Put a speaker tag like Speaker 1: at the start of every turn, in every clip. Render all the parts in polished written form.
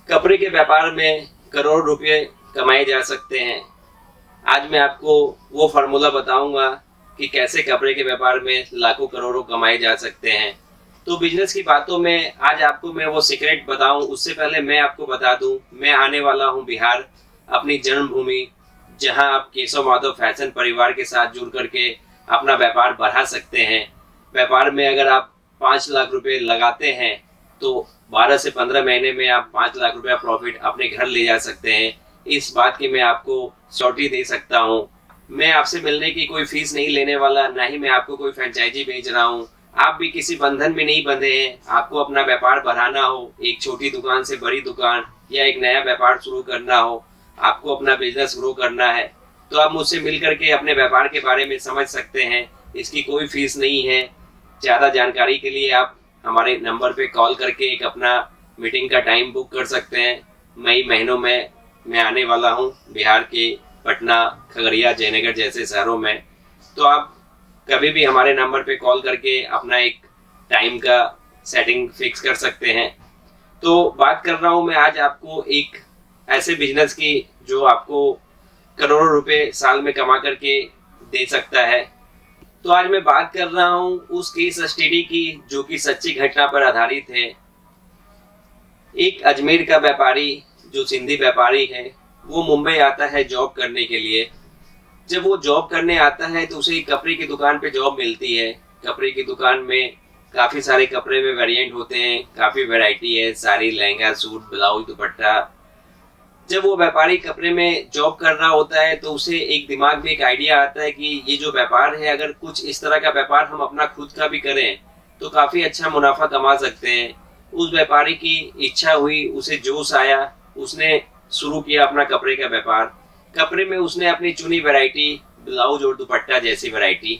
Speaker 1: कपड़े के व्यापार में करोड़ रुपए कमाए जा सकते हैं। आज मैं आपको वो फार्मूला बताऊंगा कि कैसे कपड़े के व्यापार में लाखों करोड़ों कमाए जा सकते हैं। तो बिजनेस की बातों में आज आपको मैं वो सीक्रेट बताऊं, उससे पहले मैं आपको बता दूं, मैं आने वाला हूं बिहार, अपनी जन्मभूमि, जहां आप केशव माधव फैशन परिवार के साथ जुड़ करके अपना व्यापार बढ़ा सकते हैं। व्यापार में अगर आप 5 लाख रुपए लगाते हैं तो 12 से 15 महीने में आप 5 लाख रुपया प्रॉफिट अपने घर ले जा सकते हैं। इस बात की मैं आपको श्योरिटी दे सकता हूँ। मैं आपसे मिलने की कोई फीस नहीं लेने वाला, ना ही मैं आपको कोई फ्रेंचाइजी भेज रहा हूँ। आप भी किसी बंधन में नहीं बंधे हैं। आपको अपना व्यापार बढ़ाना हो, एक छोटी दुकान से बड़ी दुकान या एक नया व्यापार शुरू करना हो, आपको अपना बिजनेस ग्रो करना है, तो आप मुझसे मिल करके अपने व्यापार के बारे में समझ सकते हैं। इसकी कोई फीस नहीं है। ज्यादा जानकारी के लिए आप हमारे नंबर पे कॉल करके एक अपना मीटिंग का टाइम बुक कर सकते हैं। मई महीनों में मैं आने वाला हूं बिहार के पटना, खगड़िया, जयनगर जैसे शहरों में। तो आप कभी भी हमारे नंबर पे कॉल करके अपना एक टाइम का सेटिंग फिक्स कर सकते हैं। तो बात कर रहा हूं मैं आज आपको एक ऐसे बिजनेस की जो आपको करोड़ों रुपए साल में कमा करके दे सकता है। तो आज मैं बात कर रहा हूं उस केस स्टडी की जो कि सच्ची घटना पर आधारित है। एक अजमेर का व्यापारी जो सिंधी व्यापारी है, वो मुंबई आता है जॉब करने के लिए। जब वो जॉब करने आता है तो उसे कपड़े की दुकान पे जॉब मिलती है। कपड़े की दुकान में काफी सारे कपड़े में वेरिएंट होते हैं, काफी वैरायटी है, साड़ी, लहंगा, सूट, ब्लाउज, दुपट्टा। जब वो व्यापारी कपड़े में जॉब कर रहा होता है तो उसे एक दिमाग में एक आइडिया आता है कि ये जो व्यापार है, अगर कुछ इस तरह का व्यापार हम अपना खुद का भी करें तो काफी अच्छा मुनाफा कमा सकते हैं। उस व्यापारी की इच्छा हुई, उसे जोश आया, उसने शुरू किया अपना कपड़े का व्यापार। कपड़े में उसने अपनी चुनी वैरायटी, ब्लाउज और दुपट्टा जैसी वैरायटी।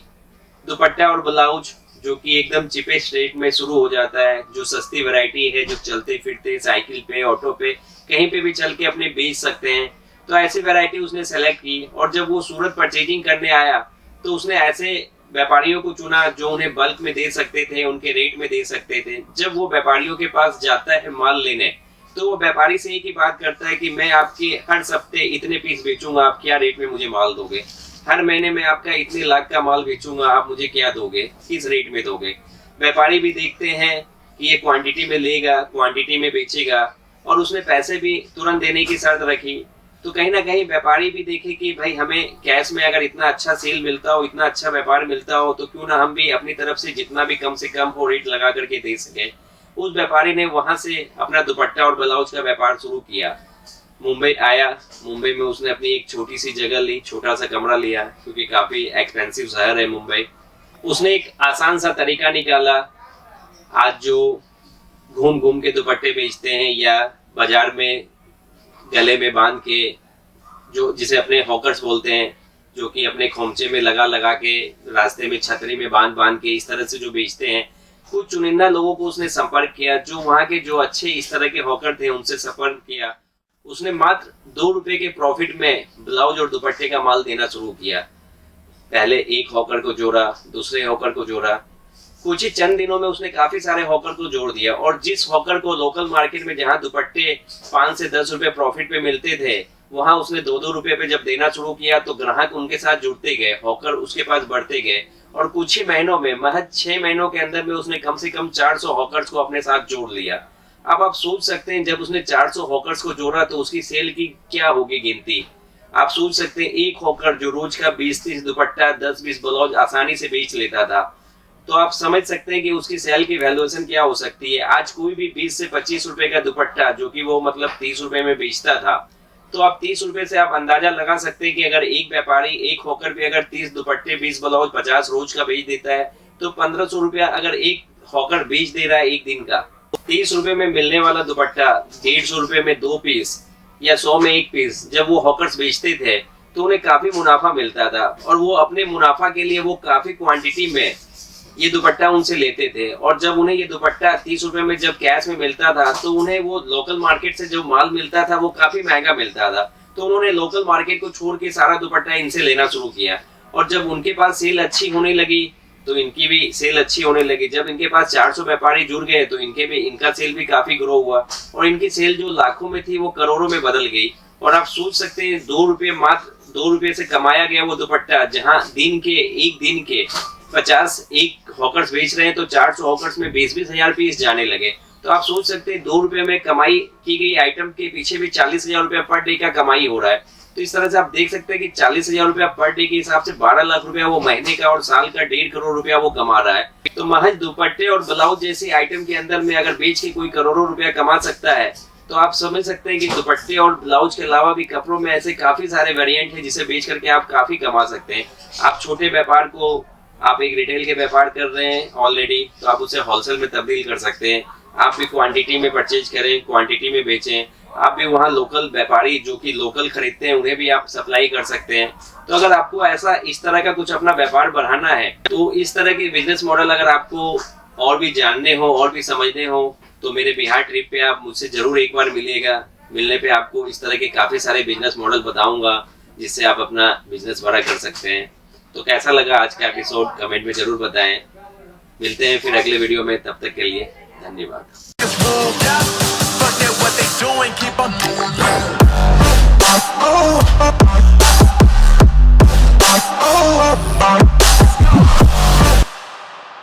Speaker 1: दुपट्टा और ब्लाउज जो कि एकदम चीपेस्ट रेट में शुरू हो जाता है, जो सस्ती वैरायटी है, जो चलते फिरते साइकिल पे, ऑटो पे, कहीं पे भी चल के अपने बेच सकते हैं। तो ऐसी वैरायटी उसने सेलेक्ट की और जब वो सूरत परचेजिंग करने आया तो उसने ऐसे व्यापारियों को चुना जो उन्हें बल्क में दे सकते थे, उनके रेट में दे सकते थे। जब वो व्यापारियों के पास जाता है माल लेने तो वो व्यापारी से एक ही बात करता है कि मैं आपके हर हफ्ते इतने पीस बेचूंगा, आप क्या रेट में मुझे माल दोगे? हर महीने में आपका इतने लाख का माल बेचूंगा, आप मुझे क्या दोगे, किस रेट में दोगे? व्यापारी भी देखते हैं कि ये क्वांटिटी में लेगा, क्वांटिटी में बेचेगा, और उसने पैसे भी तुरंत देने की शर्त रखी। तो कहीं ना कहीं व्यापारी भी देखे कि भाई हमें कैश में अगर इतना अच्छा सेल मिलता हो, इतना अच्छा व्यापार मिलता हो, तो क्यों ना हम भी अपनी तरफ से जितना भी कम से कम हो रेट लगा करके दे सके। उस व्यापारी ने वहां से अपना दुपट्टा और ब्लाउज का व्यापार शुरू किया। मुंबई आया। मुंबई में उसने अपनी एक छोटी सी जगह ली, छोटा सा कमरा लिया, क्योंकि काफी एक्सपेंसिव शहर है मुंबई। उसने एक आसान सा तरीका निकाला। आज जो घूम घूम के दुपट्टे बेचते हैं या बाजार में गले में बांध के, जो जिसे अपने हॉकर्स बोलते हैं, जो कि अपने खोमचे में लगा लगा के, रास्ते में छतरी में बांध बांध के इस तरह से जो बेचते हैं, कुछ चुनिंदा लोगों को उसने संपर्क किया, जो वहां के जो अच्छे इस तरह के हॉकर थे उनसे संपर्क किया। उसने मात्र 2 रुपए के प्रॉफिट में ब्लाउज और दुपट्टे का माल देना शुरू किया। पहले एक हॉकर को जोड़ा, दूसरे हॉकर को जोड़ा। कुछ ही चंद दिनों में उसने काफी सारे हॉकर को जोड़ दिया, और जिस हॉकर को लोकल मार्केट में जहां दुपट्टे 5 से 10 रुपए प्रॉफिट पे मिलते थे, वहां उसने 2-2 रुपए पे जब देना शुरू किया तो ग्राहक उनके साथ जुड़ते गए, हॉकर उसके पास बढ़ते गए, और कुछ ही महीनों में, महज 6 महीनों के अंदर में उसने कम से कम 400 हॉकर्स को अपने साथ जोड़ लिया। अब आप सोच सकते हैं जब उसने 400 हॉकर्स को जोड़ा तो उसकी सेल की क्या होगी गिनती। आप सोच सकते हैं एक हॉकर जो रोज का 20-30 दुपट्टा, 10-20 ब्लाउज आसानी से बेच लेता था, तो आप समझ सकते हैं कि उसकी सेल की वैल्यूएशन क्या हो सकती है। आज कोई भी 20 से 25 रुपए का दुपट्टा, जो कि वो मतलब 30 रुपए में बेचता था, तो आप 30 रुपए से आप अंदाजा लगा सकते हैं कि अगर एक व्यापारी एक हॉकर पे अगर 30 दुपट्टे, 20 ब्लाउज, 50 रोज का बेच देता है, तो 1500 रुपया अगर एक हॉकर बेच दे रहा है एक दिन का, 30 रुपए में मिलने वाला दुपट्टा 150 रुपए में 2 पीस या 100 में 1 पीस जब वो हॉकर्स बेचते थे तो उन्हें काफी मुनाफा मिलता था, और वो अपने मुनाफा के लिए वो काफी क्वांटिटी में ये दुपट्टा उनसे लेते थे। और जब उन्हें ये दुपट्टा 30 रुपए में जब कैश में मिलता था तो उन्हें वो लोकल मार्केट से जो माल मिलता था वो काफी महंगा मिलता था। तो उन्होंने लोकल मार्केट को छोड़ के सारा दुपट्टा इनसे लेना शुरू किया, और जब उनके पास सेल अच्छी होने लगी तो इनकी भी सेल अच्छी होने लगी। जब इनके पास 400 व्यापारी जुड़ गए तो इनका सेल भी काफी ग्रो हुआ और इनकी सेल जो लाखों में थी वो करोड़ों में बदल गई। और आप सोच सकते हैं 2 रुपये, मात्र 2 रुपये से कमाया गया वो दुपट्टा, जहां एक दिन के 50 एक हॉकर्स बेच रहे हैं तो 400 हॉकर्स में 20-20 हजार पीस जाने लगे। तो आप सोच सकते हैं 2 रुपये में कमाई की गई आइटम के पीछे भी 40,000 रुपया पर डे का कमाई हो रहा है। तो इस तरह से आप देख सकते हैं कि 40,000 रुपया पर डे के हिसाब से 12 लाख रुपया वो महीने का और साल का 1.5 करोड़ रुपया वो कमा रहा है। तो महज दुपट्टे और ब्लाउज जैसी आइटम के अंदर में अगर बेच के कोई करोड़ों रुपया कमा सकता है तो आप समझ सकते हैं कि दुपट्टे और ब्लाउज के अलावा भी कपड़ों में ऐसे काफी सारे वेरिएंट हैं जिसे बेच करके आप काफी कमा सकते हैं। आप छोटे व्यापार को, आप एक रिटेल के व्यापार कर रहे हैं ऑलरेडी, तो आप उसे होलसेल में तब्दील कर सकते हैं। आप भी क्वांटिटी में परचेज करें, क्वांटिटी में बेचें। आप भी वहाँ लोकल व्यापारी जो कि लोकल खरीदते हैं उन्हें भी आप सप्लाई कर सकते हैं। तो अगर आपको ऐसा इस तरह का कुछ अपना व्यापार बढ़ाना है तो इस तरह के बिजनेस मॉडल अगर आपको और भी जानने हो और भी समझने हो तो मेरे बिहार ट्रिप पे आप मुझसे जरूर एक बार मिलिएगा। मिलने पे आपको इस तरह के काफी सारे बिजनेस मॉडल बताऊंगा जिससे आप अपना बिजनेस बड़ा कर सकते हैं। तो कैसा लगा आज का एपिसोड कमेंट में जरूर बताएं। मिलते हैं फिर अगले वीडियो में, तब तक के लिए धन्यवाद।